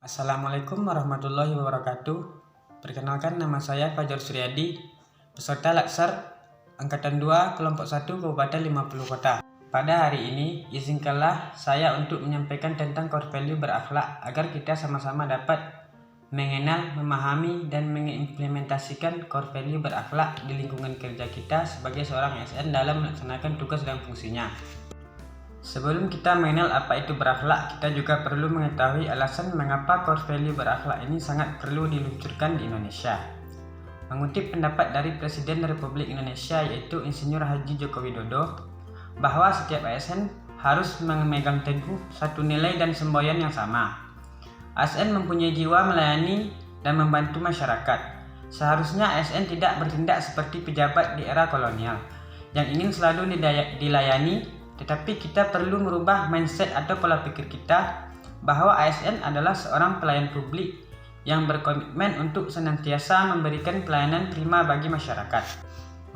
Assalamualaikum warahmatullahi wabarakatuh. Perkenalkan, nama saya Fajar Suryadi, peserta Latsar Angkatan 2 Kelompok 1 Kabupaten 50 Kota. Pada hari ini, izinkanlah saya untuk menyampaikan tentang core value berakhlak agar kita sama-sama dapat mengenal, memahami, dan mengimplementasikan core value berakhlak di lingkungan kerja kita sebagai seorang ASN dalam melaksanakan tugas dan fungsinya. Sebelum kita mengenal apa itu berakhlak, kita juga perlu mengetahui alasan mengapa core value berakhlak ini sangat perlu diluncurkan di Indonesia. Mengutip pendapat dari Presiden Republik Indonesia yaitu Insinyur Haji Joko Widodo, bahwa setiap ASN harus memegang teguh satu nilai dan semboyan yang sama. ASN mempunyai jiwa melayani dan membantu masyarakat. Seharusnya ASN tidak bertindak seperti pejabat di era kolonial yang ingin selalu dilayani. Tetapi kita perlu merubah mindset atau pola pikir kita bahwa ASN adalah seorang pelayan publik yang berkomitmen untuk senantiasa memberikan pelayanan prima bagi masyarakat.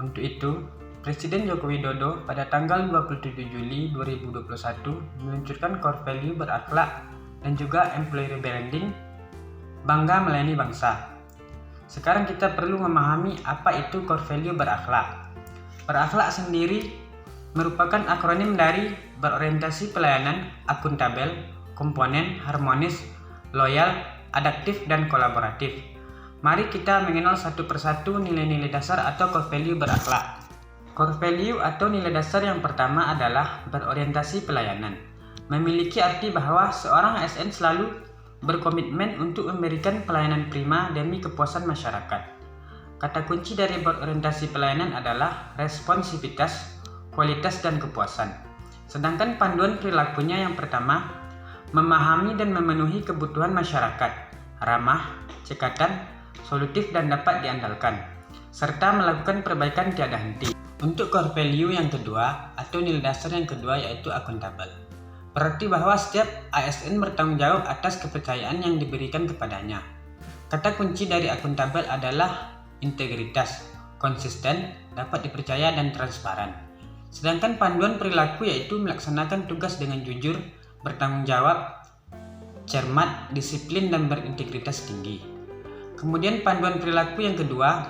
Untuk itu, Presiden Joko Widodo pada tanggal 27 Juli 2021 meluncurkan core value berakhlak dan juga employer branding bangga melayani bangsa. Sekarang kita perlu memahami apa itu core value berakhlak. Berakhlak sendiri merupakan akronim dari berorientasi pelayanan, akuntabel, komponen, harmonis, loyal, adaptif, dan kolaboratif. Mari kita mengenal satu persatu nilai-nilai dasar atau core value berakhlak. Core value atau nilai dasar yang pertama adalah berorientasi pelayanan. Memiliki arti bahwa seorang ASN selalu berkomitmen untuk memberikan pelayanan prima demi kepuasan masyarakat. Kata kunci dari berorientasi pelayanan adalah responsivitas, kualitas, dan kepuasan. Sedangkan panduan perilakunya yang pertama, memahami dan memenuhi kebutuhan masyarakat, ramah, cekatan, solutif, dan dapat diandalkan, serta melakukan perbaikan tiada henti. Untuk core value yang kedua atau nilai dasar yang kedua yaitu akuntabel. Berarti bahwa setiap ASN bertanggung jawab atas kepercayaan yang diberikan kepadanya. Kata kunci dari akuntabel adalah integritas, konsisten, dapat dipercaya, dan transparan. Sedangkan panduan perilaku yaitu melaksanakan tugas dengan jujur, bertanggung jawab, cermat, disiplin, dan berintegritas tinggi. Kemudian panduan perilaku yang kedua,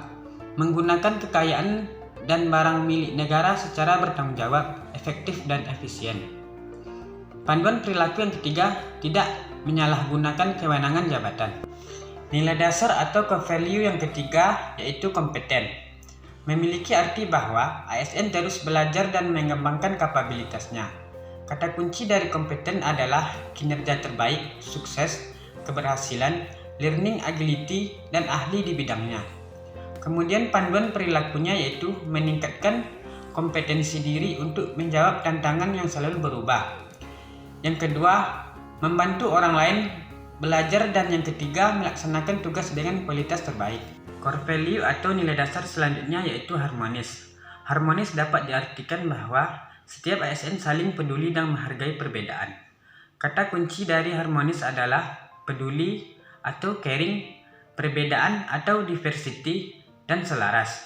menggunakan kekayaan dan barang milik negara secara bertanggung jawab, efektif, dan efisien. Panduan perilaku yang ketiga, tidak menyalahgunakan kewenangan jabatan. Nilai dasar atau core value yang ketiga yaitu kompeten. Memiliki arti bahwa ASN terus belajar dan mengembangkan kapabilitasnya. Kata kunci dari kompeten adalah kinerja terbaik, sukses, keberhasilan, learning agility, dan ahli di bidangnya. Kemudian panduan perilakunya yaitu meningkatkan kompetensi diri untuk menjawab tantangan yang selalu berubah. Yang kedua, membantu orang lain belajar, dan yang ketiga, melaksanakan tugas dengan kualitas terbaik. Core value atau nilai dasar selanjutnya yaitu harmonis. Harmonis dapat diartikan bahwa setiap ASN saling peduli dan menghargai perbedaan. Kata kunci dari harmonis adalah peduli atau caring, perbedaan atau diversity, dan selaras.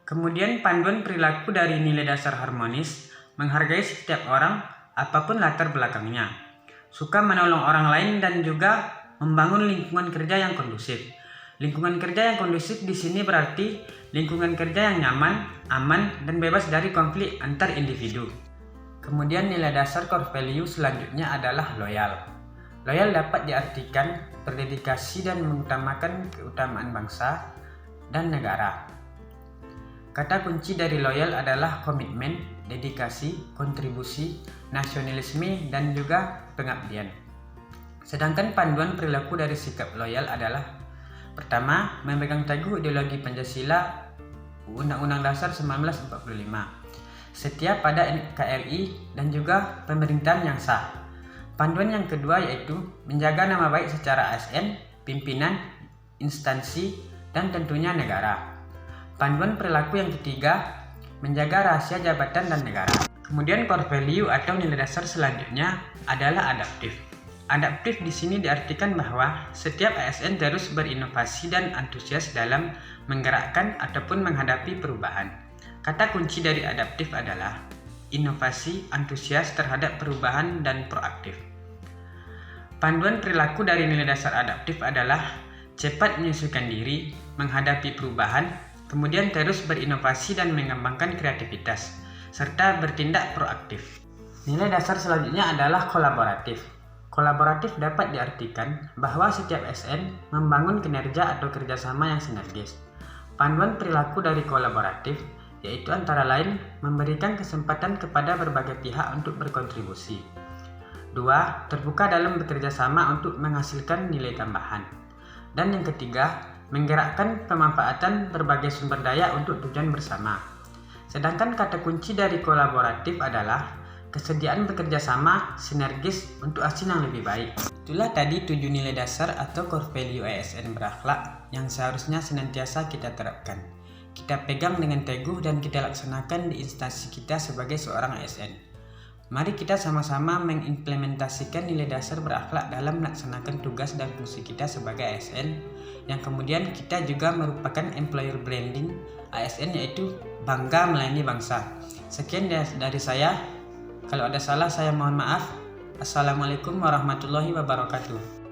Kemudian panduan perilaku dari nilai dasar harmonis, menghargai setiap orang apapun latar belakangnya, suka menolong orang lain, dan juga membangun lingkungan kerja yang kondusif. Lingkungan kerja yang kondusif di sini berarti lingkungan kerja yang nyaman, aman, dan bebas dari konflik antar individu. Kemudian nilai dasar core value selanjutnya adalah loyal. Loyal dapat diartikan berdedikasi dan mengutamakan keutamaan bangsa dan negara. Kata kunci dari loyal adalah komitmen, dedikasi, kontribusi, nasionalisme, dan juga pengabdian. Sedangkan panduan perilaku dari sikap loyal adalah pertama, memegang teguh ideologi Pancasila Undang-Undang Dasar 1945 setia pada NKRI dan juga pemerintahan yang sah. Panduan yang kedua yaitu menjaga nama baik secara ASN, pimpinan, instansi, dan tentunya negara. Panduan perilaku yang ketiga, menjaga rahasia jabatan dan negara. Kemudian core value atau nilai dasar selanjutnya adalah adaptif. Adaptif di sini diartikan bahwa setiap ASN terus berinovasi dan antusias dalam menggerakkan ataupun menghadapi perubahan. Kata kunci dari adaptif adalah inovasi, antusias terhadap perubahan, dan proaktif. Panduan perilaku dari nilai dasar adaptif adalah cepat menyesuaikan diri, menghadapi perubahan, kemudian terus berinovasi dan mengembangkan kreativitas, serta bertindak proaktif. Nilai dasar selanjutnya adalah kolaboratif. Kolaboratif dapat diartikan bahwa setiap SN membangun kinerja atau kerjasama yang sinergis. Panduan perilaku dari kolaboratif yaitu antara lain memberikan kesempatan kepada berbagai pihak untuk berkontribusi. 2. Terbuka dalam bekerja sama untuk menghasilkan nilai tambahan. Dan yang ketiga, menggerakkan pemanfaatan berbagai sumber daya untuk tujuan bersama. Sedangkan kata kunci dari kolaboratif adalah kesediaan bekerja sama sinergis untuk hasil yang lebih baik. Itulah tadi 7 nilai dasar atau core value ASN berakhlak yang seharusnya senantiasa kita terapkan. Kita pegang dengan teguh dan kita laksanakan di instansi kita sebagai seorang ASN. Mari kita sama-sama mengimplementasikan nilai dasar berakhlak dalam melaksanakan tugas dan fungsi kita sebagai ASN, yang kemudian kita juga merupakan employer branding ASN, yaitu bangga melayani bangsa. Sekian dari saya. Kalau ada salah saya mohon maaf. Assalamualaikum warahmatullahi wabarakatuh.